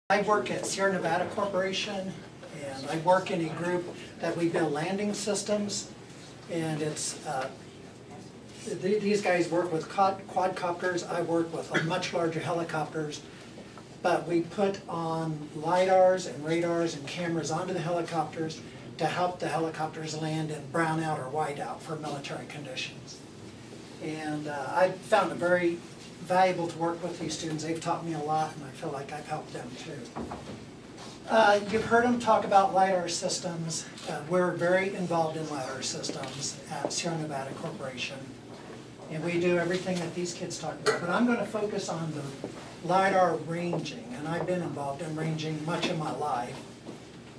I work at Sierra Nevada Corporation, and I work in a group that we build landing systems, and it's these guys work with quadcopters. I work with much larger helicopters, but we put on LiDARs and radars and cameras onto the helicopters to help the helicopters land in brownout or whiteout for military conditions. And I found it very valuable to work with these students. They've taught me a lot, and I feel like I've helped them too. You've heard them talk about LiDAR systems. We're very involved in LiDAR systems at Sierra Nevada Corporation. And we do everything that these kids talk about. But I'm going to focus on the LiDAR ranging, and I've been involved in ranging much of my life.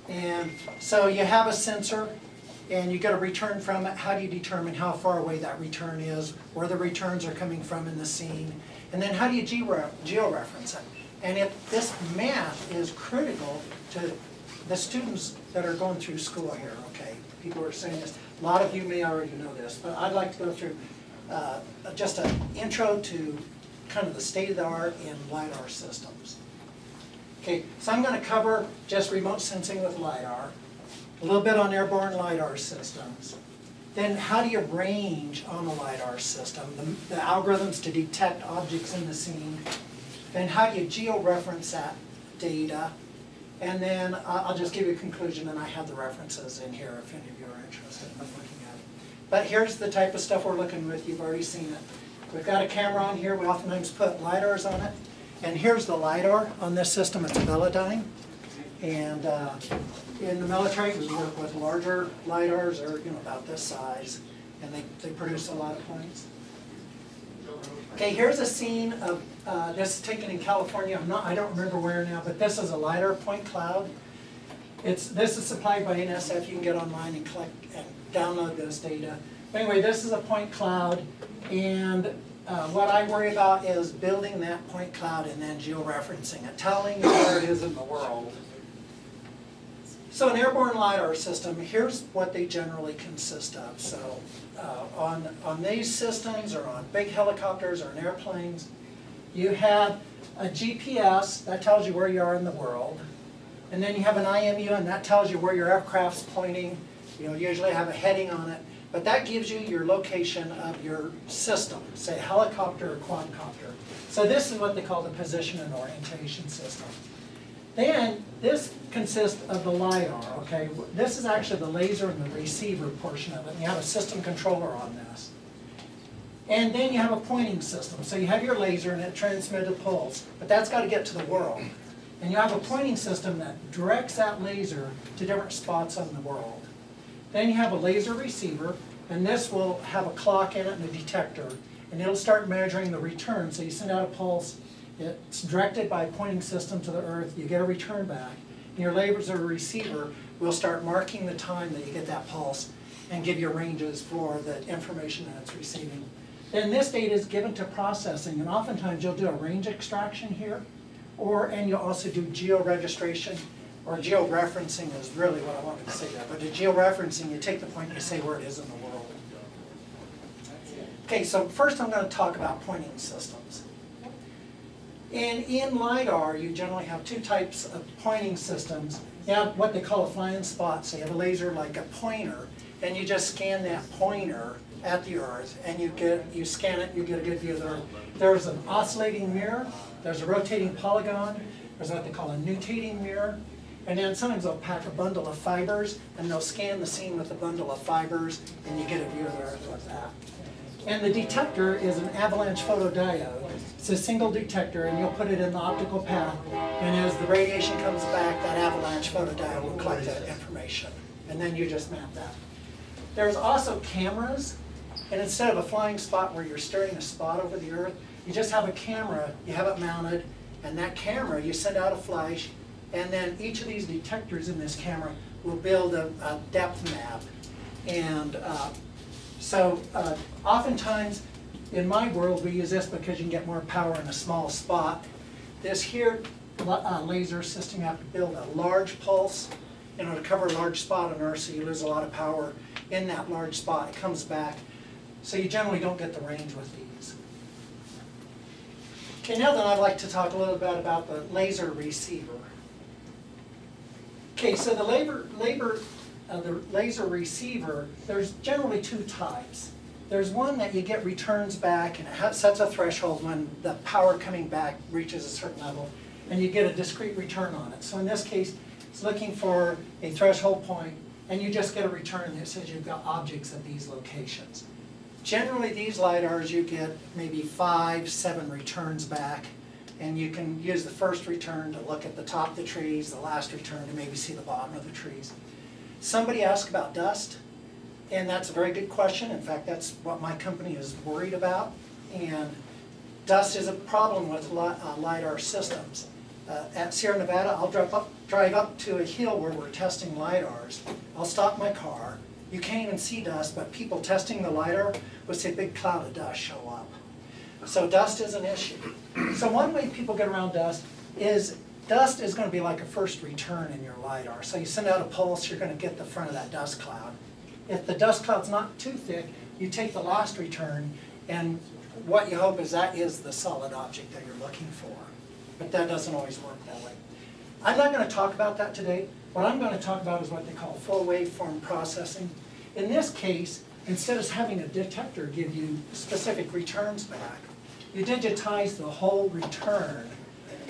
And so you have a sensor, and you get a return from it. How do you determine how far away that return is, where the returns are coming from in the scene? And then how do you georeference it? And this math is critical to the students that are going through school here, okay? People are saying this. A lot of you may already know this, but I'd like to go through just an intro to kind of the state of the art in LiDAR systems. Okay, so I'm going to cover just remote sensing with LiDAR, a little bit on airborne LiDAR systems. Then how do you range on a LiDAR system, the algorithms to detect objects in the scene. Then how do you georeference that data. And then I'll just give you a conclusion, and I have the references in here if any of you are interested in looking at it. But here's the type of stuff we're looking with. You've already seen it. We've got a camera on here. We oftentimes put LiDARs on it. And here's the LiDAR on this system. It's a Velodyne. And in the military, we work with larger LiDARs, or about this size, and they produce a lot of points. Okay, here's a scene of this is taken in California. I don't remember where now, but this is a LiDAR point cloud. This is supplied by NSF. You can get online and collect and download this data. But anyway, this is a point cloud, and what I worry about is building that point cloud and then georeferencing it, telling where it is in the world. So an airborne LiDAR system, here's what they generally consist of. So on these systems, or on big helicopters or in airplanes, you have a GPS that tells you where you are in the world. And then you have an IMU, and that tells you where your aircraft's pointing. You usually have a heading on it. But that gives you your location of your system, say helicopter or quadcopter. So this is what they call the position and orientation system. Then this consists of the LiDAR, okay? This is actually the laser and the receiver portion of it. And you have a system controller on this. And then you have a pointing system. So you have your laser and it transmits a pulse, but that's got to get to the world. And you have a pointing system that directs that laser to different spots on the world. Then you have a laser receiver, and this will have a clock in it and a detector, and it'll start measuring the return. So you send out a pulse, it's directed by a pointing system to the earth, you get a return back, and your laser receiver will start marking the time that you get that pulse and give you ranges for the information that it's receiving. Then this data is given to processing, and oftentimes you'll do a range extraction here, and you'll also do georegistration. Or georeferencing is really what I wanted to say there. But the georeferencing, you take the point and you say where it is in the world. Okay, so first I'm going to talk about pointing systems. And in LiDAR, you generally have two types of pointing systems. You have what they call a flying spot. So you have a laser like a pointer, and you just scan that pointer at the Earth, and you scan it, and you get a good view of the Earth. There's an oscillating mirror, there's a rotating polygon, there's what they call a nutating mirror. And then sometimes they'll pack a bundle of fibers, and they'll scan the scene with a bundle of fibers, and you get a view of the Earth with that. And the detector is an avalanche photodiode. It's a single detector, and you'll put it in the optical path, and as the radiation comes back, that avalanche photodiode will collect that information. And then you just map that. There's also cameras, and instead of a flying spot where you're staring a spot over the Earth, you just have a camera, you have it mounted, and that camera, you send out a flash, and then each of these detectors in this camera will build a depth map. And so oftentimes in my world we use this because you can get more power in a small spot. This here laser system, you have to build a large pulse to cover a large spot on Earth, so you lose a lot of power in that large spot. It comes back. So you generally don't get the range with these. Okay, now then I'd like to talk a little bit about the laser receiver. Okay, so the laser receiver, there's generally two types. There's one that you get returns back, and it sets a threshold when the power coming back reaches a certain level, and you get a discrete return on it. So in this case, it's looking for a threshold point, and you just get a return that says you've got objects at these locations. Generally, these LiDARs, you get maybe 5, 7 returns back, and you can use the first return to look at the top of the trees, the last return to maybe see the bottom of the trees. Somebody asked about dust, and that's a very good question. In fact, that's what my company is worried about. And dust is a problem with LiDAR systems. At Sierra Nevada, I'll drive up to a hill where we're testing LiDARs. I'll stop my car. You can't even see dust, but people testing the LiDAR will see a big cloud of dust show up. So dust is an issue. So one way people get around dust is going to be like a first return in your LiDAR. So you send out a pulse, you're going to get the front of that dust cloud. If the dust cloud's not too thick, you take the last return, and what you hope is that is the solid object that you're looking for. But that doesn't always work that way. I'm not going to talk about that today. What I'm going to talk about is what they call full waveform processing. In this case, instead of having a detector give you specific returns back, you digitize the whole return.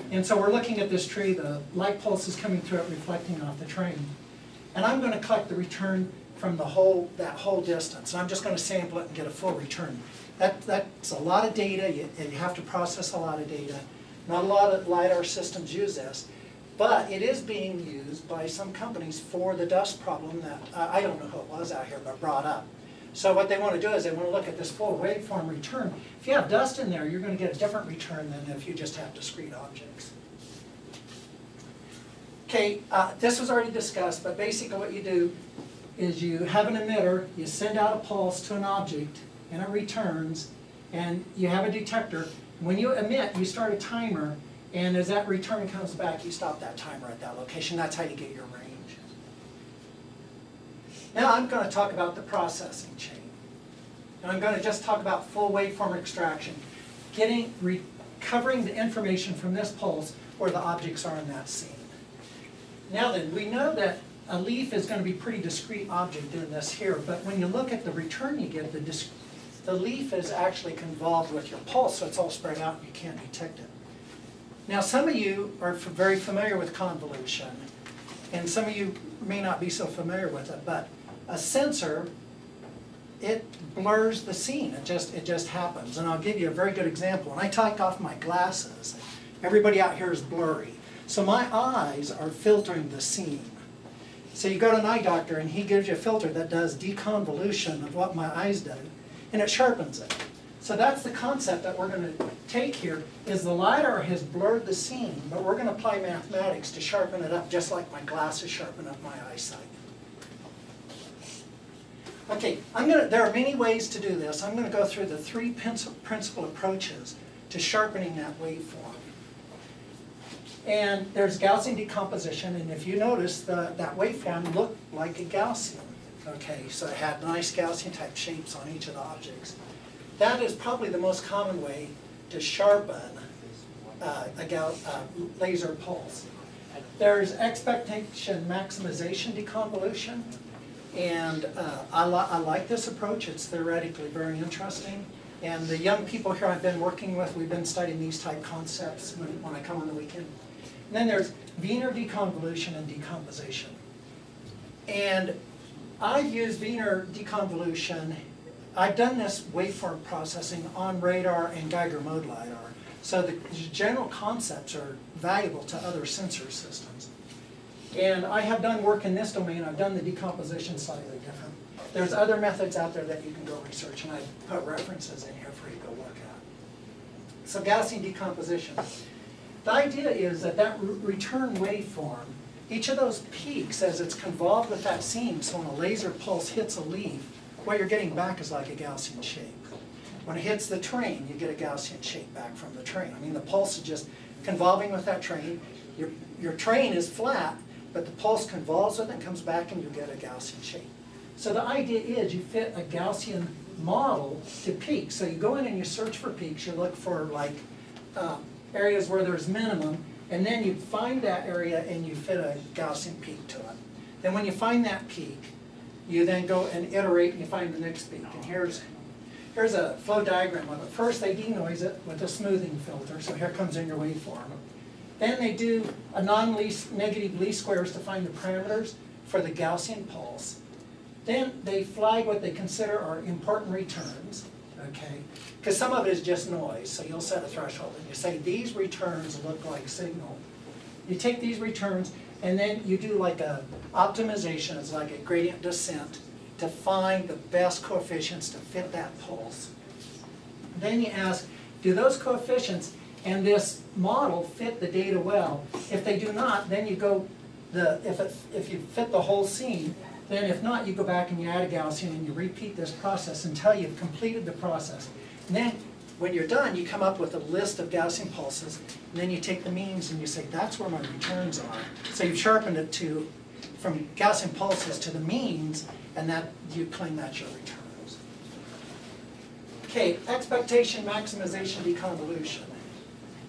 And so we're looking at this tree, the light pulse is coming through it, reflecting off the train. And I'm going to collect the return from that whole distance. And I'm just going to sample it and get a full return. That's a lot of data, and you have to process a lot of data. Not a lot of LiDAR systems use this, but it is being used by some companies for the dust problem that, I don't know who it was out here, but brought up. So what they want to do is they want to look at this full waveform return. If you have dust in there, you're going to get a different return than if you just have discrete objects. Okay, this was already discussed, but basically what you do is you have an emitter, you send out a pulse to an object, and it returns, and you have a detector. When you emit, you start a timer, and as that return comes back, you stop that timer at that location. That's how you get your range. Now I'm going to talk about the processing chain. And I'm going to just talk about full waveform extraction, recovering the information from this pulse where the objects are in that scene. Now then, we know that a leaf is going to be a pretty discrete object in this here, but when you look at the return you get, the leaf is actually convolved with your pulse, so it's all spread out and you can't detect it. Now some of you are very familiar with convolution, and some of you may not be so familiar with it, but a sensor, it blurs the scene. It just happens. And I'll give you a very good example. When I take off my glasses, everybody out here is blurry. So my eyes are filtering the scene. So you go to an eye doctor and he gives you a filter that does deconvolution of what my eyes do, and it sharpens it. So that's the concept that we're going to take here, is the LiDAR has blurred the scene, but we're going to apply mathematics to sharpen it up just like my glasses sharpen up my eyesight. Okay, there are many ways to do this. I'm going to go through the 3 principal approaches to sharpening that waveform. And there's Gaussian decomposition, and if you notice, that waveform looked like a Gaussian. Okay, so it had nice Gaussian type shapes on each of the objects. That is probably the most common way to sharpen a laser pulse. There's expectation maximization deconvolution, and I like this approach. It's theoretically very interesting. And the young people here I've been working with, we've been studying these type concepts when I come on the weekend. And then there's Wiener deconvolution and decomposition. And I've used Wiener deconvolution. I've done this waveform processing on radar and Geiger mode LiDAR. So the general concepts are valuable to other sensor systems. And I have done work in this domain. I've done the decomposition slightly different. There's other methods out there that you can go research, and I put references in here for you to go look at. So Gaussian decomposition. The idea is that return waveform, each of those peaks, as it's convolved with that scene, so when a laser pulse hits a leaf, what you're getting back is like a Gaussian shape. When it hits the train, you get a Gaussian shape back from the train. I mean, the pulse is just convolving with that train. Your train is flat, but the pulse convolves with it and comes back, and you get a Gaussian shape. So the idea is you fit a Gaussian model to peaks. So you go in and you search for peaks. You look for like areas where there's minimum, and then you find that area and you fit a Gaussian peak to it. Then when you find that peak, you then go and iterate and you find the next peak. And here's a flow diagram of it. First they denoise it with a smoothing filter, so here comes in your waveform. Then they do a non-negative least squares to find the parameters for the Gaussian pulse. Then they flag what they consider are important returns, okay? Because some of it is just noise, so you'll set a threshold and you say these returns look like signal. You take these returns and then you do like a optimization, it's like a gradient descent, to find the best coefficients to fit that pulse. Then you ask, do those coefficients and this model fit the data well? If they do not, then you go, if you fit the whole scene, then if not, you go back and you add a Gaussian and you repeat this process until you've completed the process. And then when you're done, you come up with a list of Gaussian pulses, and then you take the means and you say, that's where my returns are. So you've sharpened it from Gaussian pulses to the means, and that you claim that's your returns. Okay, expectation, maximization, deconvolution.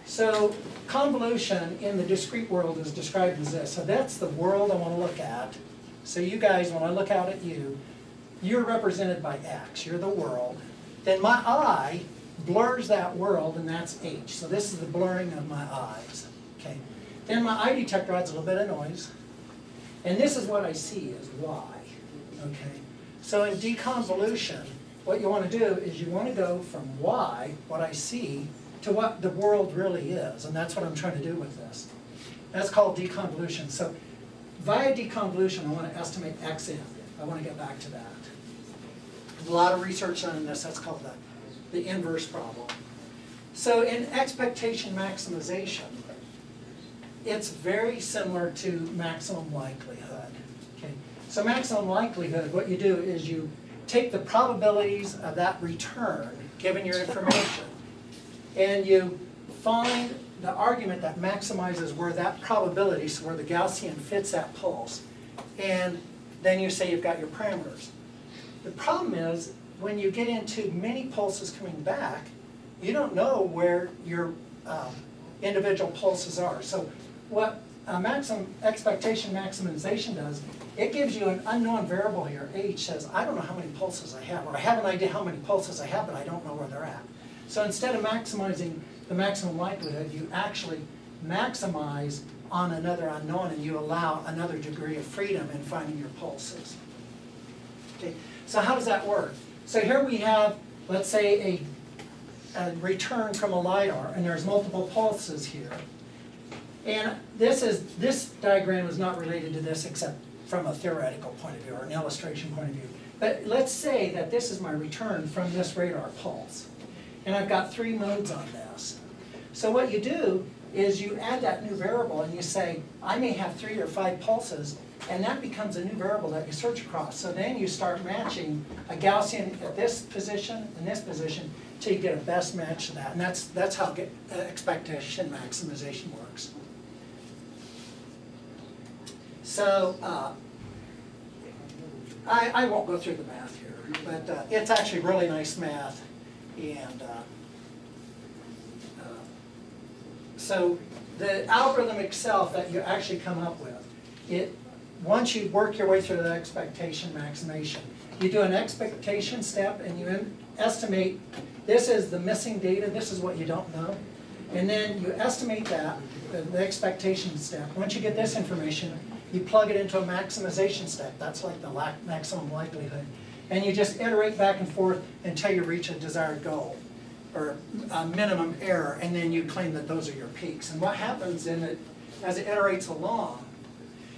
So convolution in the discrete world is described as this. So that's the world I want to look at. So you guys, when I look out at you, you're represented by X, you're the world. Then my eye blurs that world, and that's H. So this is the blurring of my eyes. Okay. Then my eye detector adds a little bit of noise. And this is what I see as Y. Okay. So in deconvolution, what you want to do is you want to go from Y, what I see, to what the world really is. And that's what I'm trying to do with this. That's called deconvolution. So via deconvolution, I want to estimate Xn. I want to get back to that. There's a lot of research done on this. That's called the inverse problem. So in expectation maximization, it's very similar to maximum likelihood. Okay. So maximum likelihood, what you do is you take the probabilities of that return, given your information, and you find the argument that maximizes where that probability, so where the Gaussian fits that pulse, and then you say you've got your parameters. The problem is, when you get into many pulses coming back, you don't know where your individual pulses are. So what maximum expectation maximization does, it gives you an unknown variable here. H says, I don't know how many pulses I have, or I have an idea how many pulses I have, but I don't know where they're at. So instead of maximizing the maximum likelihood, you actually maximize on another unknown, and you allow another degree of freedom in finding your pulses. Okay, so how does that work? So here we have, let's say, a return from a LiDAR, and there's multiple pulses here. And this diagram is not related to this except from a theoretical point of view or an illustration point of view. But let's say that this is my return from this radar pulse. And I've got 3 modes on this. So what you do is you add that new variable and you say, I may have 3 or 5 pulses, and that becomes a new variable that you search across. So then you start matching a Gaussian at this position and this position till you get a best match to that. And that's how expectation maximization works. So I won't go through the math here, but it's actually really nice math. And so the algorithm itself that you actually come up with, once you work your way through the expectation maximization, you do an expectation step and you estimate, this is the missing data, this is what you don't know. And then you estimate that, the expectation step. Once you get this information, you plug it into a maximization step. That's like the maximum likelihood. And you just iterate back and forth until you reach a desired goal, or a minimum error, and then you claim that those are your peaks. And what happens in it, as it iterates along,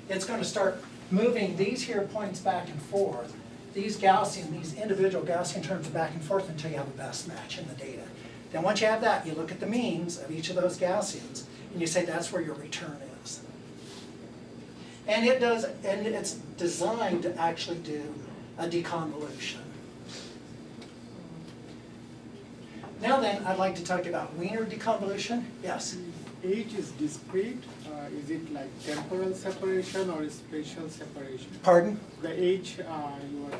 it's going to start moving these here points back and forth, these individual Gaussian terms back and forth until you have a best match in the data. Then once you have that, you look at the means of each of those Gaussians, and you say that's where your return is. And it's designed to actually do a deconvolution. Now then, I'd like to talk about Wiener deconvolution. Yes? H is discrete. Is it like temporal separation or spatial separation? Pardon? The H you were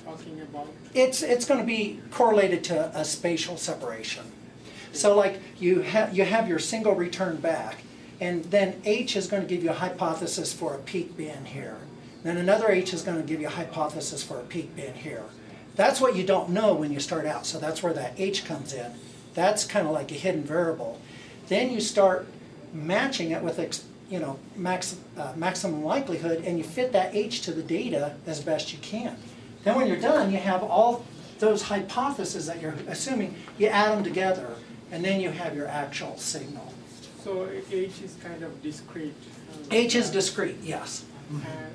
talking about? It's going to be correlated to a spatial separation. So like you have your single return back, And then H is going to give you a hypothesis for a peak being here. Then another H is going to give you a hypothesis for a peak being here. That's what you don't know when you start out, so that's where that H comes in. That's kind of like a hidden variable. Then you start matching it with maximum likelihood, and you fit that H to the data as best you can. Then when you're done, you have all those hypotheses that you're assuming, you add them together, and then you have your actual signal. So H is kind of discrete. H is discrete, yes.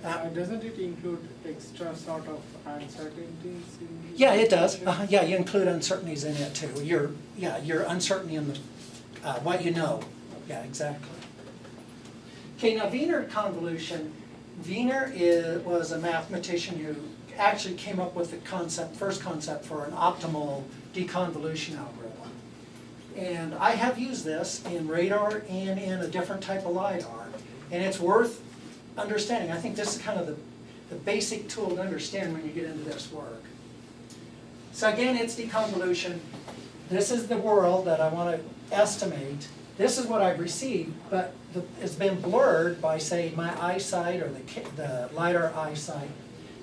And doesn't it include extra sort of uncertainties? Yeah, it does. Yeah, you include uncertainties in it too. Your uncertainty in the what you know. Yeah, exactly. Okay, now Wiener convolution. Wiener was a mathematician who actually came up with the first concept for an optimal deconvolution algorithm. And I have used this in radar and in a different type of LiDAR, and it's worth understanding. I think this is kind of the basic tool to understand when you get into this work. So again, it's deconvolution. This is the world that I want to estimate. This is what I've received, but it's been blurred by, say, my eyesight or the LiDAR eyesight.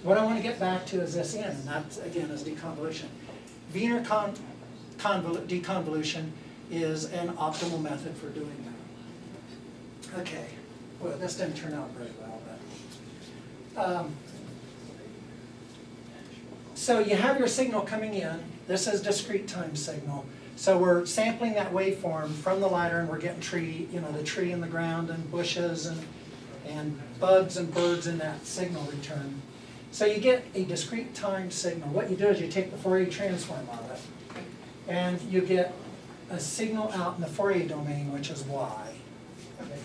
What I want to get back to is this in, and that, again, is deconvolution. Wiener deconvolution is an optimal method for doing that. Okay, well, this didn't turn out very well, but so you have your signal coming in. This is discrete time signal. So we're sampling that waveform from the LiDAR, and we're getting the tree in the ground and bushes and bugs and birds in that signal return. So you get a discrete time signal. What you do is you take the Fourier transform of it, and you get a signal out in the Fourier domain, which is Y. Okay.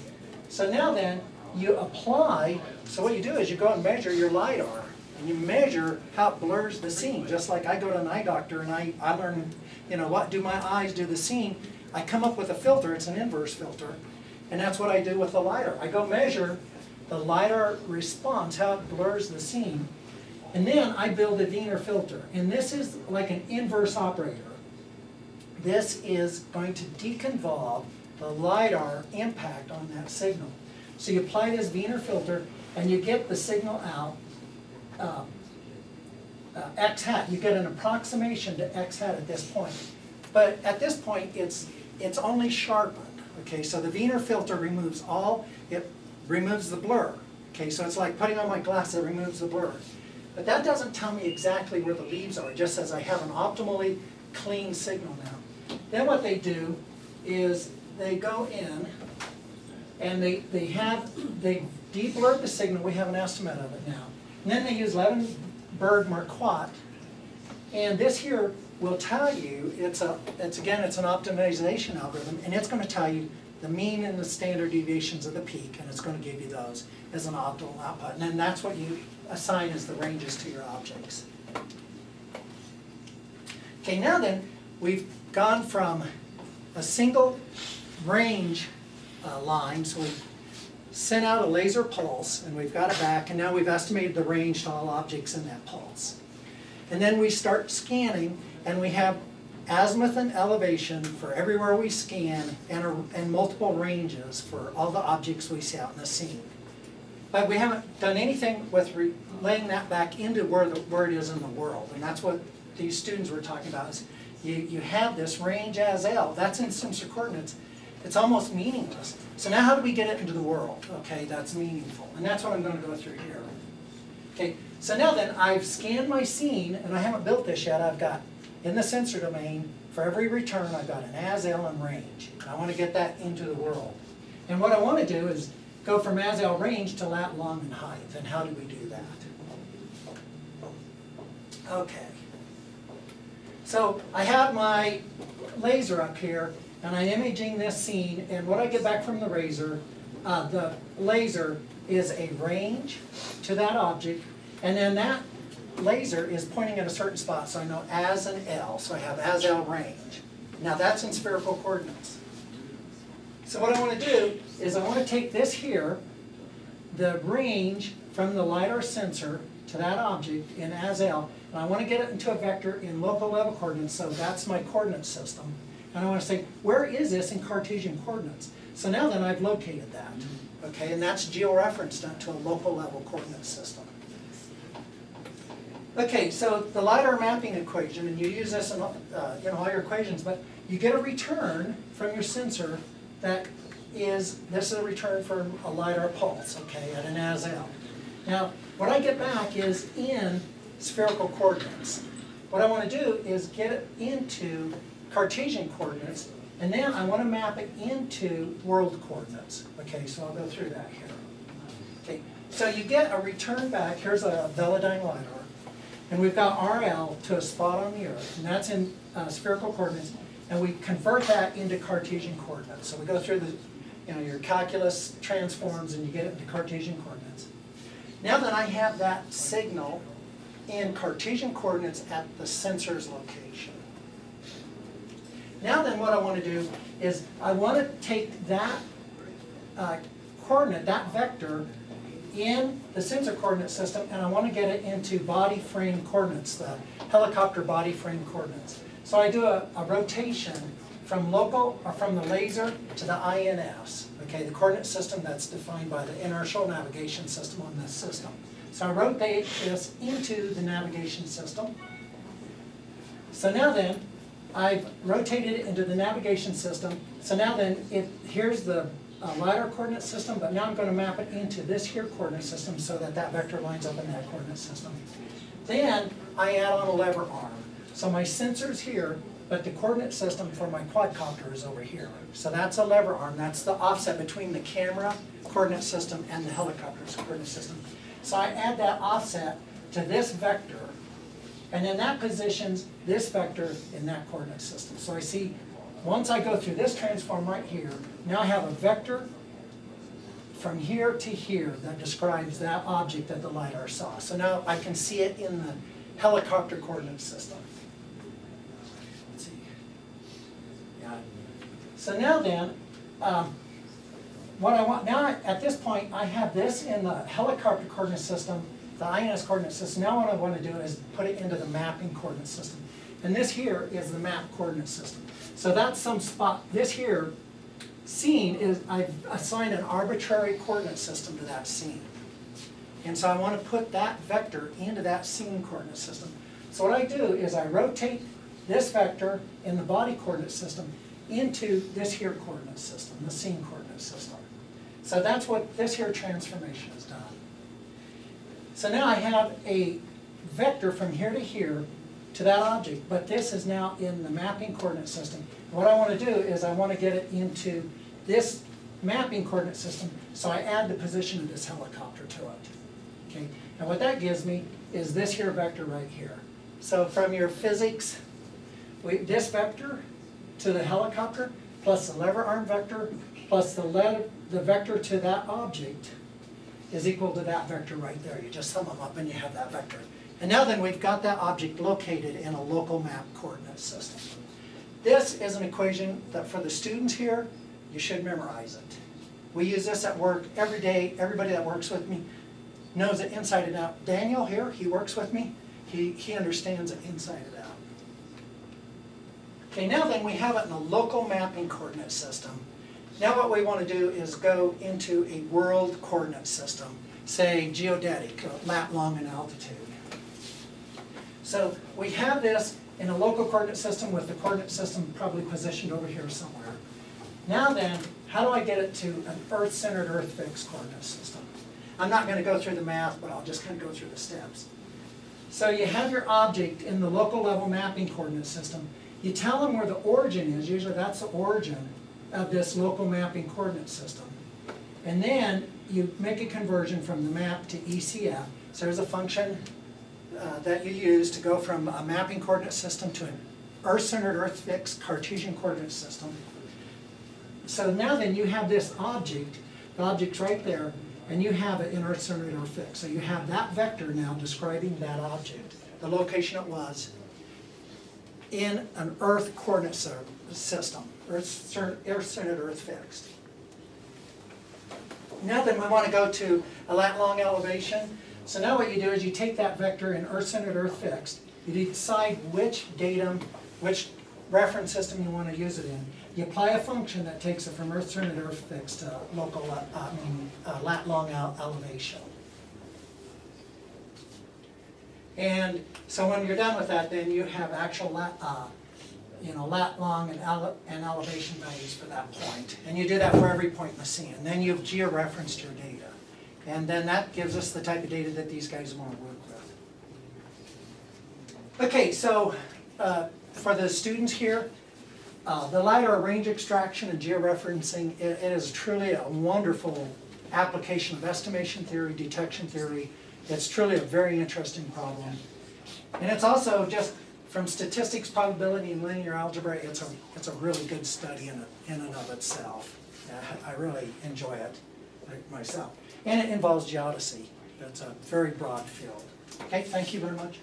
So now then, you apply, so what you do is you go and measure your LiDAR, and you measure how it blurs the scene. Just like I go to an eye doctor and I learn, what do my eyes do the scene. I come up with a filter, it's an inverse filter, and that's what I do with the LiDAR. I go measure the LiDAR response, how it blurs the scene, and then I build a Wiener filter. And this is like an inverse operator. This is going to deconvolve the LiDAR impact on that signal. So you apply this Wiener filter, and you get the signal out x hat. You get an approximation to x hat at this point. But at this point, it's only sharpened. Okay, so the Wiener filter removes it removes the blur. Okay, so it's like putting on my glasses, it removes the blur. But that doesn't tell me exactly where the leaves are. It just says I have an optimally clean signal now. Then what they do is they go in and they de-blurred the signal. We have an estimate of it now. And then they use Levenberg Marquardt, and this here will tell you it's an optimization algorithm, and it's going to tell you the mean and the standard deviations of the peak, and it's going to give you those as an optimal output. And then that's what you assign as the ranges to your objects. Okay, now then, we've gone from a single range line, so we've sent out a laser pulse, and we've got it back, and now we've estimated the range to all objects in that pulse. And then we start scanning, and we have azimuth and elevation for everywhere we scan, and multiple ranges for all the objects we see out in the scene. But we haven't done anything with laying that back into where it is in the world, and that's what these students were talking about. Is you have this range as L. That's in sensor coordinates. It's almost meaningless. So now how do we get it into the world? Okay, that's meaningful. And that's what I'm going to go through here. Okay, so now then I've scanned my scene, and I haven't built this yet. I've got, in the sensor domain, for every return, I've got an as, L, and range. And I want to get that into the world. And what I want to do is go from as, L, range to lat, long, and height. And how do we do that? Okay. So I have my laser up here, and I'm imaging this scene, and what I get back from the laser is a range to that object, and then that laser is pointing at a certain spot, so I know as and L, so I have as L range. Now that's in spherical coordinates. So what I want to do is I want to take this here, the range from the LiDAR sensor to that object in as L, and I want to get it into a vector in local level coordinates, so that's my coordinate system. And I want to say, where is this in Cartesian coordinates? So now then I've located that, okay, and that's georeferenced to a local level coordinate system. Okay, so the LiDAR mapping equation, and you use this in all your equations, but you get a return from your sensor that is, this is a return from a LiDAR pulse, okay, at an ASL. Now, what I get back is in spherical coordinates. What I want to do is get it into Cartesian coordinates, and then I want to map it into world coordinates. Okay, so I'll go through that here. Okay, so you get a return back. Here's a Velodyne LiDAR, and we've got RL to a spot on the Earth, and that's in spherical coordinates, and we convert that into Cartesian coordinates. So we go through the, your calculus transforms, and you get it into Cartesian coordinates. Now that I have that signal in Cartesian coordinates at the sensor's location. Now then what I want to do is I want to take that coordinate, that vector, in the sensor coordinate system, and I want to get it into body frame coordinates, the helicopter body frame coordinates. So I do a rotation from local, or from the laser to the INS, okay, the coordinate system that's defined by the inertial navigation system on this system. So I rotate this into the navigation system. So now then, I've rotated it into the navigation system. So now then, here's the LiDAR coordinate system, but now I'm going to map it into this here coordinate system so that that vector lines up in that coordinate system. Then I add on a lever arm. So my sensor's here, but the coordinate system for my quadcopter is over here. So that's a lever arm. That's the offset between the camera coordinate system and the helicopter's coordinate system. So I add that offset to this vector, and then that positions this vector in that coordinate system. So I see, once I go through this transform right here, now I have a vector from here to here that describes that object that the LiDAR saw. So now I can see it in the helicopter coordinate system. Let's see. Yeah. So now then, what I want now, at this point, I have this in the helicopter coordinate system, the INS coordinate system. Now what I want to do is put it into the mapping coordinate system. And this here is the map coordinate system. So that's some spot. This here, scene, is I've assigned an arbitrary coordinate system to that scene. And so I want to put that vector into that scene coordinate system. So what I do is I rotate this vector in the body coordinate system into this here coordinate system, the scene coordinate system. So that's what this here transformation has done. So now I have a vector from here to here to that object, but this is now in the mapping coordinate system. What I want to do is I want to get it into this mapping coordinate system, so I add the position of this helicopter to it. Okay, and what that gives me is this here vector right here. So from your physics, this vector to the helicopter, plus the lever arm vector, plus the vector to that object is equal to that vector right there. You just sum them up and you have that vector. And now then we've got that object located in a local map coordinate system. This is an equation that for the students here, you should memorize it. We use this at work every day. Everybody that works with me knows it inside and out. Daniel here, he works with me. He understands it inside and out. Okay, now then we have it in a local mapping coordinate system. Now what we want to do is go into a world coordinate system, say geodetic, lat, long, and altitude. So we have this in a local coordinate system with the coordinate system probably positioned over here somewhere. Now then, how do I get it to an Earth-centered, Earth-fixed coordinate system? I'm not going to go through the math, but I'll just kind of go through the steps. So you have your object in the local level mapping coordinate system. You tell them where the origin is. Usually that's the origin of this local mapping coordinate system. And then you make a conversion from the map to ECF. So there's a function that you use to go from a mapping coordinate system to an Earth-centered, Earth-fixed Cartesian coordinate system. So now then you have this object, the object's right there, and you have it in Earth-centered, Earth-fixed. So you have that vector now describing that object, the location it was, in an Earth coordinate system, Earth-centered, Earth-fixed. Now then we want to go to a lat long elevation. So now what you do is you take that vector in Earth-centered, Earth-fixed. You decide which datum, which reference system you want to use it in. You apply a function that takes it from Earth trim and Earth fixed to local, lat long elevation. And so when you're done with that, then you have actual lat long and elevation values for that point. And you do that for every point in the scene. And then you've georeferenced your data. And then that gives us the type of data that these guys want to work with. Okay, so for the students here, the LiDAR range extraction and georeferencing, it is truly a wonderful application of estimation theory, detection theory. It's truly a very interesting problem. And it's also just from statistics, probability, and linear algebra, it's a really good study in and of itself. I really enjoy it myself. And it involves geodesy. It's a very broad field. Okay, thank you very much.